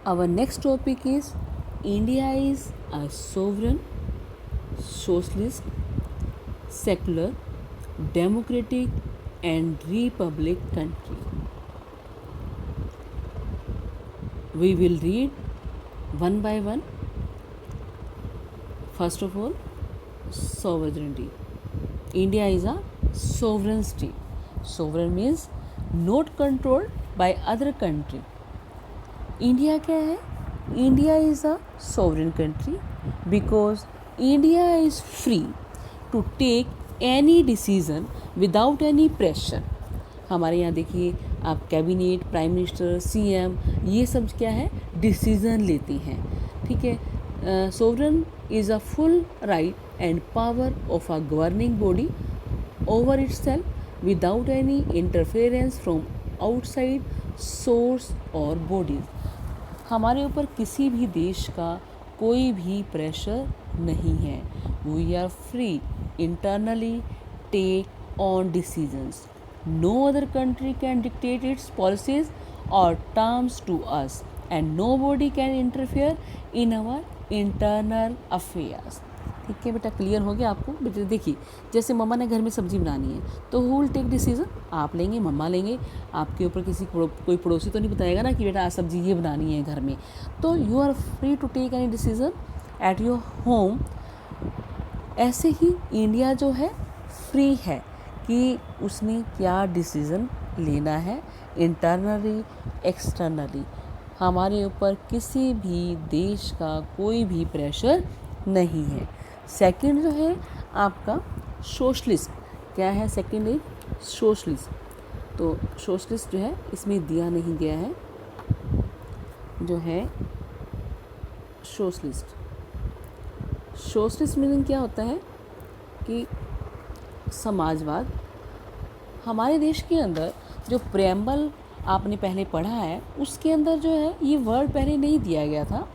Our next topic is India is a sovereign, socialist, secular, democratic, and republic country. We will read one by one. First of all, sovereignty. India is a sovereign state. Sovereign means not controlled by other country. India क्या है? India is a sovereign country because India is free to take any decision without any pressure. हमारे यहाँ देखिए आप cabinet, prime minister, CM ये सब क्या है? डिसीज़न लेती हैं. ठीक है. Sovereign is a full right and power of a governing body over itself without any interference from outside source और बॉडीज. हमारे ऊपर किसी भी देश का कोई भी प्रेशर नहीं है. We are free internally take on decisions. No other country can dictate its policies or terms to us and nobody can interfere in our internal affairs. ठीक है बेटा, क्लियर हो गया आपको? बेटा देखिए, जैसे मम्मा ने घर में सब्जी बनानी है तो हु विल टेक डिसीजन? आप लेंगे, मम्मा लेंगे. आपके ऊपर किसी कोई पड़ोसी तो नहीं बताएगा ना कि बेटा आज सब्जी ये बनानी है घर में. तो you are free to take any decision at your home. ऐसे ही इंडिया जो है फ्री है कि उसने क्या डिसीज़न लेना है इंटरनली एक्सटर्नली. हमारे ऊपर किसी भी देश का कोई भी प्रेशर नहीं है. सेकंड जो है आपका सोशलिस्ट. क्या है सेकंड? Is socialist. तो सोशलिस्ट जो है इसमें दिया नहीं गया है. जो है सोशलिस्ट, सोशलिस्ट मीनिंग क्या होता है कि समाजवाद. हमारे देश के अंदर जो प्रेम्बल आपने पहले पढ़ा है उसके अंदर जो है ये वर्ड पहले नहीं दिया गया था.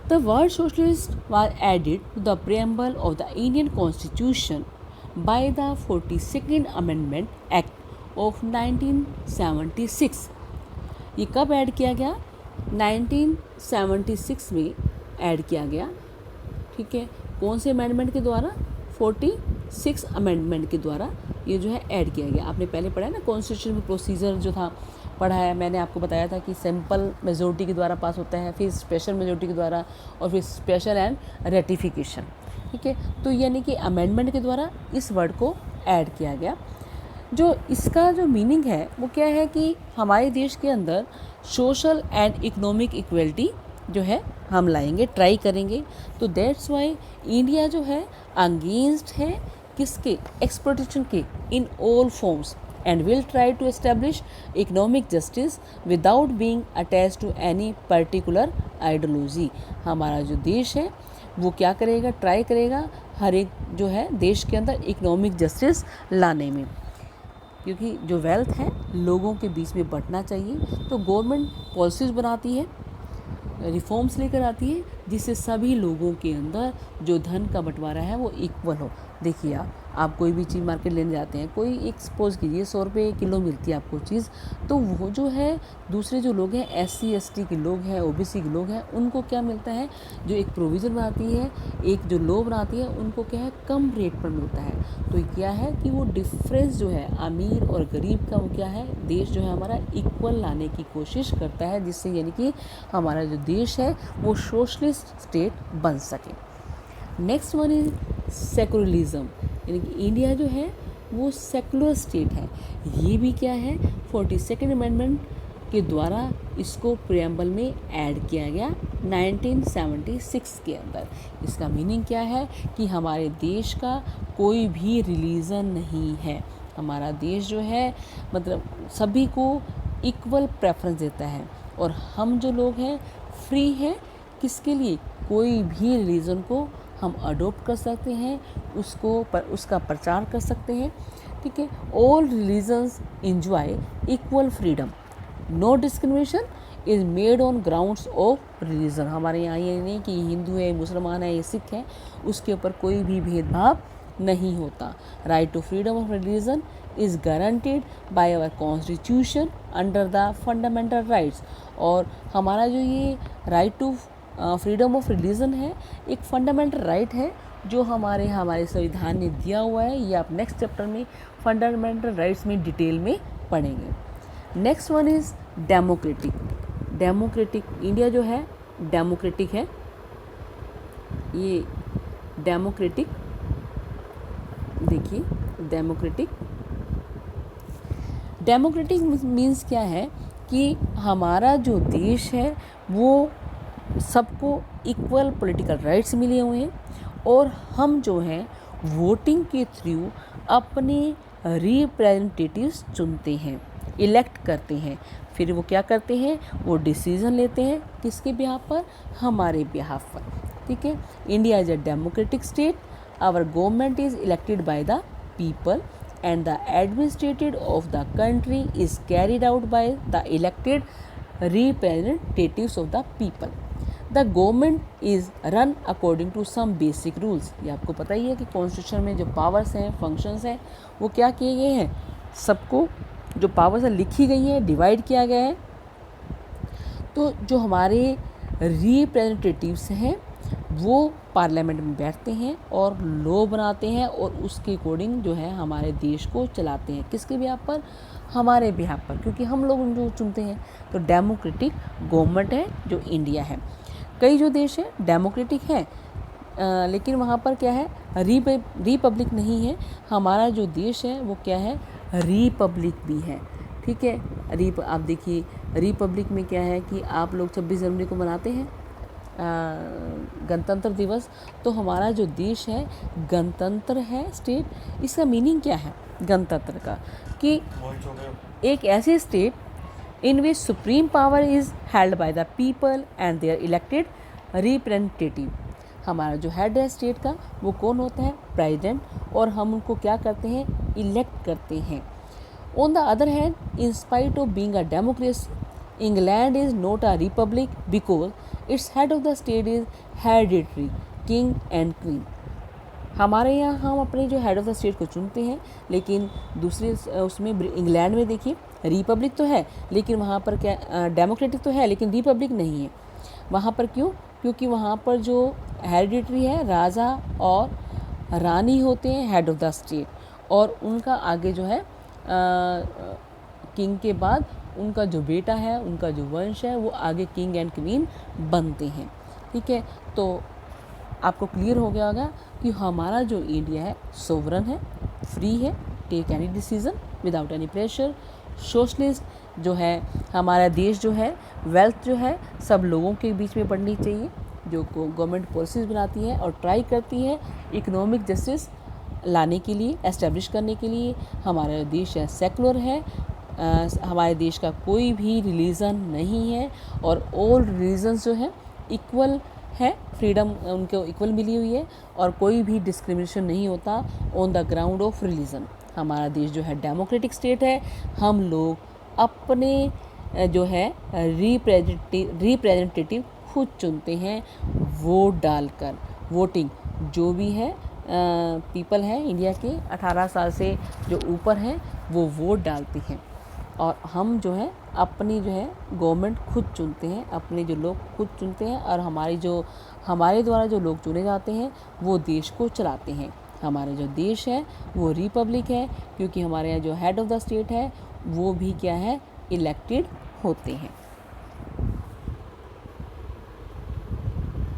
The word socialist was added to the preamble of the Indian Constitution by the 42nd Amendment Act of 1976. ये कब ऐड किया गया? 1976 में ऐड किया गया. ठीक है. कौन से अमेंडमेंट के द्वारा? 46 अमेंडमेंट के द्वारा ये जो है ऐड किया गया. आपने पहले पढ़ा है ना कॉन्स्टिट्यूशन में प्रोसीजर जो था पढ़ा है. मैंने आपको बताया था कि सिंपल मेजोरिटी के द्वारा पास होता है, फिर स्पेशल मेजोरिटी के द्वारा और फिर स्पेशल एंड रेटिफिकेशन. ठीक है. तो यानी कि अमेंडमेंट के द्वारा इस वर्ड को ऐड किया गया. जो इसका जो मीनिंग है वो क्या है कि हमारे देश के अंदर सोशल एंड इकोनॉमिक इक्वलिटी जो है हम लाएंगे, ट्राई करेंगे. तो दैट्स वाई इंडिया जो है अगेंस्ट है किसके? एक्सप्लॉयटेशन के in all forms and will try to establish economic justice without being attached to any particular ideology. हमारा जो देश है वो क्या करेगा? ट्राई करेगा हर एक जो है देश के अंदर इकोनॉमिक जस्टिस लाने में, क्योंकि जो वेल्थ है लोगों के बीच में बंटना चाहिए. तो गवर्नमेंट पॉलिसीज बनाती है, रिफॉर्म्स लेकर आती है जिससे सभी लोगों के अंदर जो धन का बंटवारा है वो इक्वल हो. देखिए आप कोई भी चीज़ मार्केट लेने जाते हैं, कोई एक सपोज कीजिए 100 रुपये किलो मिलती है आपको चीज़, तो वो जो है दूसरे जो लोग हैं SC ST के लोग हैं, OBC के लोग हैं, उनको क्या मिलता है? जो एक प्रोविज़न बनाती है, एक जो लॉ बनाती है, उनको क्या है? कम रेट पर मिलता है. तो क्या है कि वो डिफरेंस जो है अमीर और गरीब का वो क्या है? देश जो है हमारा इक्वल लाने की कोशिश करता है, जिससे यानी कि हमारा जो देश है वो सोशलिस्ट स्टेट बन सके. Next one is secularism. यानी कि इंडिया जो है वो सेकुलर स्टेट है. ये भी क्या है? 42nd अमेंडमेंट के द्वारा इसको प्रियम्बल में ऐड किया गया 1976 के अंदर. इसका मीनिंग क्या है कि हमारे देश का कोई भी रिलीजन नहीं है. हमारा देश जो है मतलब सभी को इक्वल प्रेफरेंस देता है और हम जो लोग हैं फ्री हैं. किसके लिए? कोई भी रिलीजन को हम अडोप्ट कर सकते हैं, उसका प्रचार कर सकते हैं. ठीक है. All religions enjoy equal freedom. No discrimination is made on grounds of religion. हमारे यहाँ ये नहीं कि हिंदू है, मुसलमान है, ये सिख है, उसके ऊपर कोई भी भेदभाव नहीं होता. Right to freedom of religion is guaranteed by our constitution under the fundamental rights और हमारा जो ये right to freedom of religion है एक फंडामेंटल राइट है जो हमारे संविधान ने दिया हुआ है। ये आप नेक्स्ट चैप्टर में फंडामेंटल राइट्स में डिटेल में पढ़ेंगे। Next one is democratic. Democratic India जो है डेमोक्रेटिक है। ये डेमोक्रेटिक देखिए, डेमोक्रेटिक मीन्स क्या है कि हमारा जो देश है वो सबको इक्वल पॉलिटिकल राइट्स मिले हुए हैं और हम जो हैं वोटिंग के थ्रू अपने रिप्रेजेंटेटिव्स चुनते हैं, इलेक्ट करते हैं। फिर वो क्या करते हैं, वो डिसीज़न लेते हैं किसके बिहाफ पर, हमारे बिहाफ पर। ठीक है, India is a democratic state, our government is elected by the people and the administrative of the country is carried out by the elected representatives of the people. The government is run according to some basic rules. ये आपको पता ही है कि constitution में जो powers हैं, functions हैं, वो क्या किए गए हैं, सबको जो पावर्स लिखी गई हैं डिवाइड किया गया है। तो जो हमारे रिप्रेजेंटेटिव्स हैं वो पार्लियामेंट में बैठते हैं और लॉ बनाते हैं और उसके अकॉर्डिंग जो है हमारे देश को चलाते हैं। किसके बिहाफ पर, हमारे बिहाफ पर, क्योंकि हम लोग उनको चुनते हैं। तो डेमोक्रेटिक गवर्नमेंट है जो इंडिया है। कई जो देश हैं डेमोक्रेटिक हैं लेकिन वहाँ पर क्या है, रिपब्लिक नहीं है। हमारा जो देश है वो क्या है, रिपब्लिक भी है। ठीक है, आप देखिए रिपब्लिक में क्या है कि आप लोग 26 जनवरी को मनाते हैं गणतंत्र दिवस। तो हमारा जो देश है गणतंत्र है स्टेट। इसका मीनिंग क्या है गणतंत्र का, कि एक ऐसे state in which supreme power is held by the people and their elected representative. हमारा जो हेड है स्टेट का वो कौन होता है, प्रेसिडेंट, और हम उनको क्या करते हैं, इलेक्ट करते हैं। On the other hand, in spite of being a democracy, England is not a republic because its head of the state is hereditary, king and queen. हमारे यहाँ हम अपने जो हेड ऑफ़ द स्टेट को चुनते हैं, लेकिन दूसरे उसमें इंग्लैंड में देखिए रिपब्लिक तो है लेकिन वहाँ पर क्या, डेमोक्रेटिक तो है लेकिन रिपब्लिक नहीं है वहाँ पर। क्यों, क्योंकि वहाँ पर जो हेरिडिटरी है, राजा और रानी होते हैं हेड ऑफ़ द स्टेट, और उनका आगे जो है किंग के बाद उनका जो बेटा है, उनका जो वंश है, वो आगे किंग एंड क्वीन बनते हैं। ठीक है, तो आपको क्लियर हो गया होगा कि हमारा जो इंडिया है सोवरन है, फ्री है, take any decision without any pressure, socialist जो है हमारा देश जो है, वेल्थ जो है सब लोगों के बीच में बढ़नी चाहिए, जो गवर्नमेंट पॉलिसीज़ बनाती है और ट्राई करती है इकोनॉमिक जस्टिस लाने के लिए, एस्टेब्लिश करने के लिए। हमारा देश है सेकुलर है, हमारे देश का कोई भी रिलीजन नहीं है और ऑल रिलीजन्स जो है इक्वल है, फ्रीडम उनको इक्वल मिली हुई है और कोई भी डिस्क्रिमिनेशन नहीं होता on the ground of religion. हमारा देश जो है डेमोक्रेटिक स्टेट है। हम लोग अपने जो है रिप्रेजेंटेटिव खुद चुनते हैं वोट डालकर। वोटिंग जो भी है पीपल है इंडिया के 18 साल से जो ऊपर हैं वो वोट डालते हैं और हम जो है अपनी जो है गवर्नमेंट खुद चुनते हैं, अपने जो लोग खुद चुनते हैं और हमारे द्वारा जो लोग चुने जाते हैं वो देश को चलाते हैं। हमारा जो देश है वो रिपब्लिक है क्योंकि हमारे यहाँ जो हेड ऑफ़ द स्टेट है वो भी क्या है, इलेक्टेड होते हैं।